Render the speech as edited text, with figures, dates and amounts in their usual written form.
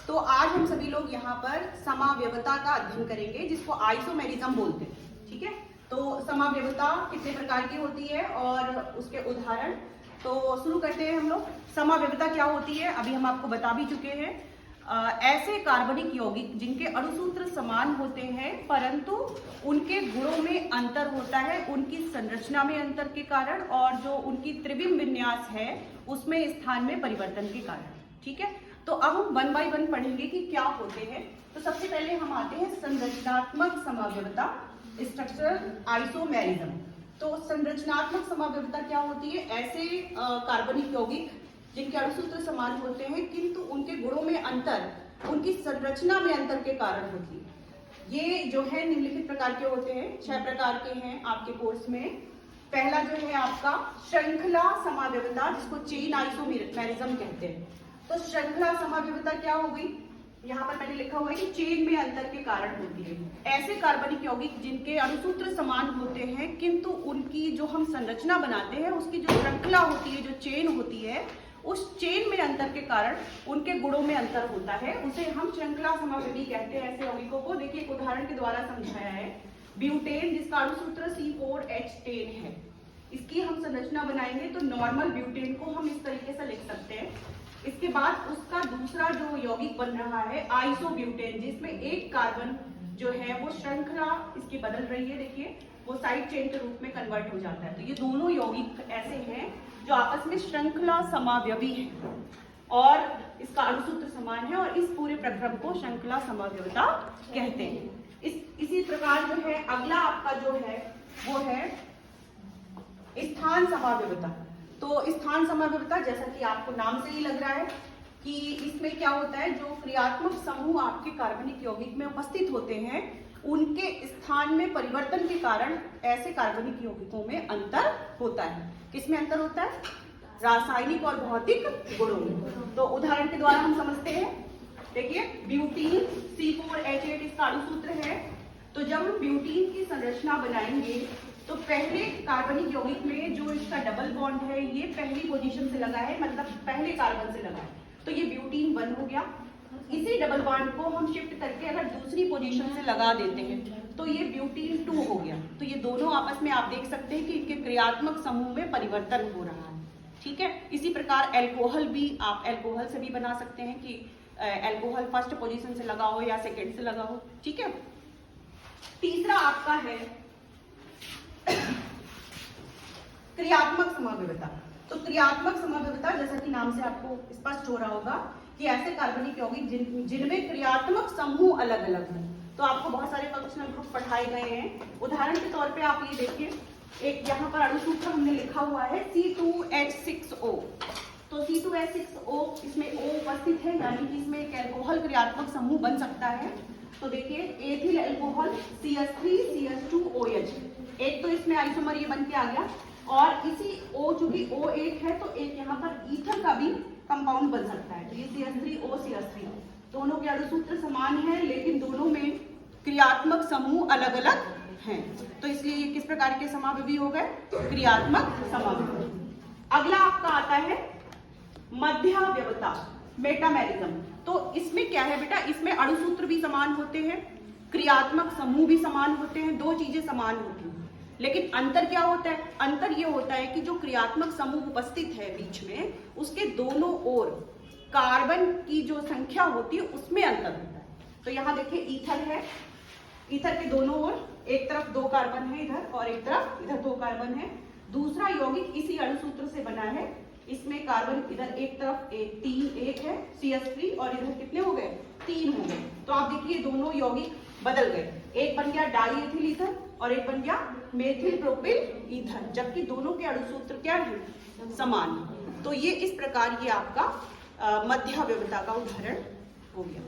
तो आज हम सभी लोग यहाँ पर समाव्यवता का अध्ययन करेंगे, जिसको आइसोमेरिज्म बोलते हैं। ठीक है, तो समाव्यवता कितने प्रकार की होती है और उसके उदाहरण। तो शुरू करते हैं हम लोग। समाव्यवता क्या होती है अभी हम आपको बता भी चुके हैं। ऐसे कार्बनिक यौगिक जिनके अणुसूत्र समान होते हैं परंतु उनके गुणों में अंतर होता है, उनकी संरचना में अंतर के कारण और जो उनकी त्रिविम विन्यास है उसमें स्थान में परिवर्तन के कारण। ठीक है, तो अब हम 1 बाय 1 पढ़ेंगे कि क्या होते हैं। तो सबसे पहले हम आते हैं संरचनात्मक समाव्यवता, स्ट्रक्चरल आइसोमेरिज्म। तो संरचनात्मक समाव्यवता क्या होती है? ऐसे कार्बनिक यौगिक जिनके अणुसूत्र समान होते हैं किंतु उनके गुणों में अंतर, उनकी संरचना में अंतर के कारण होती है। ये जो है निम्नलिखित प्रकार के होते हैं, 6 प्रकार के हैं आपके कोर्स में। पहला जो है आपका श्रृंखला समाव्यवता, जिसको चेन आइसोमेरिज्म कहते हैं। तो श्रृंखला समाव्यवता क्या हो गई? यहाँ पर मैंने लिखा हुआ है कि चेन में अंतर के कारण होती है। ऐसे कार्बनिक यौगिक जिनके अणुसूत्र समान होते हैं किंतु उनकी जो हम संरचना बनाते हैं उसकी जो श्रृंखला होती है, जो चेन होती है, उस चेन में अंतर के कारण उनके गुणों में अंतर होता है, उसे हम श्रृंखला समावेदी कहते हैं। ऐसे यौगिकों को देखिए एक उदाहरण के द्वारा समझाया है। ब्यूटेन, जिसका अणुसूत्र C4H10 है, इसकी हम संरचना बनाएंगे तो नॉर्मल ब्यूटेन को हम इस तरीके से लिख सकते हैं। इसके बाद उसका दूसरा जो यौगिक बन रहा है आइसोब्यूटेन, जिसमें एक कार्बन जो है वो श्रृंखला इसकी बदल रही है, देखिए वो साइड चेन के रूप में कन्वर्ट हो जाता है। तो ये दोनों यौगिक ऐसे हैं जो आपस में श्रृंखला समावयवी है और इसका अणुसूत्र समान है और इस पूरे प्रक्रम को श्रृंखला समाव्यवता कहते हैं। इसी प्रकार जो है अगला आपका जो है वो है स्थान समाव्यवता। तो स्थान समाव्यवता, जैसा कि आपको नाम से ही लग रहा है कि इसमें क्या होता है, जो क्रियात्मक समूह आपके कार्बनिक यौगिक में उपस्थित होते हैं उनके स्थान में परिवर्तन के कारण ऐसे कार्बनिक यौगिकों में अंतर होता है। किसमें अंतर होता है? रासायनिक और भौतिक गुणों में। तो उदाहरण के द्वारा हम समझते हैं। देखिए ब्यूटीन C4H8 इसका अणुसूत्र है। तो जब हम ब्यूटीन की संरचना बनाएंगे तो पहले कार्बनिक यौगिक में जो इसका डबल बॉन्ड है ये पहली पोजीशन से लगा है, मतलब पहले कार्बन से लगा है, तो ये ब्यूटीन 1 हो गया। इसी डबल बॉन्ड को हम शिफ्ट करके अगर दूसरी पोजीशन से लगा देते हैं तो ये ब्यूटीन 2 हो गया। तो ये दोनों आपस में आप देख सकते हैं कि इनके क्रियात्मक समूह में परिवर्तन हो रहा है। ठीक है, इसी प्रकार एल्कोहल भी आप एल्कोहल से भी बना सकते हैं कि एल्कोहल फर्स्ट पोजीशन से लगा हो या सेकेंड से लगा हो। ठीक है, तीसरा आपका है क्रियात्मक समाव्यवता। तो क्रियात्मक समाव्यवता, जैसा कि नाम से आपको स्पष्ट हो रहा होगा कि ऐसे कार्बनिक यौगिक जिनमें क्रियात्मक समूह अलग अलग हैं। तो आपको बहुत सारे फंक्शनल ग्रुप पढ़ाए गए हैं। उदाहरण के तौर पे आप ये देखिए, एक यहाँ पर अणुसूत्र हमने लिखा हुआ है C2H6O। तो C2H6O, इसमें O उपस्थित है, यानी कि इसमें एक एल्कोहल क्रियात्मक समूह बन सकता है। तो देखिए एथिल एल्कोहल CH3CH2OH, एक तो इसमें आइसोमर ये बन के आ गया और इसी O चूंकि O1 है तो एक यहाँ पर ईथर का भी कंपाउंड बन सकता है। तो ये CH3OCH3, दोनों के अणुसूत्र समान है लेकिन दोनों में क्रियात्मक समूह अलग अलग हैं। तो इसलिए ये किस प्रकार के समावयवी हो गए? क्रियात्मक समावयवी। अगला आपका आता है मध्याव्यवता, मेटामेरिज्म। तो इसमें क्या है बेटा, इसमें अणुसूत्र भी समान होते हैं, क्रियात्मक समूह भी समान होते हैं, दो चीजें समान होती हैं। लेकिन अंतर क्या होता है? अंतर ये होता है कि जो क्रियात्मक समूह उपस्थित है बीच में, उसके दोनों ओर कार्बन की जो संख्या होती है उसमें अंतर होता है। तो यहाँ देखिए ईथर है, ईथर के दोनों ओर एक तरफ 2 कार्बन है इधर और एक तरफ इधर 2 कार्बन है। दूसरा यौगिक इसी अणुसूत्र से बना है, इसमें कार्बन इधर एक तरफ 1 है CH3 और इधर कितने हो गए? 3 हो गए। तो आप देखिए दोनों यौगिक बदल गए, एक बन गया डाईएथिल ईथर और एक बन गया मेथिल प्रोपिल ईथर, जबकि दोनों के अणुसूत्र क्या है? समान। तो ये इस प्रकार ये आपका मध्याव्यवता का उदाहरण हो गया।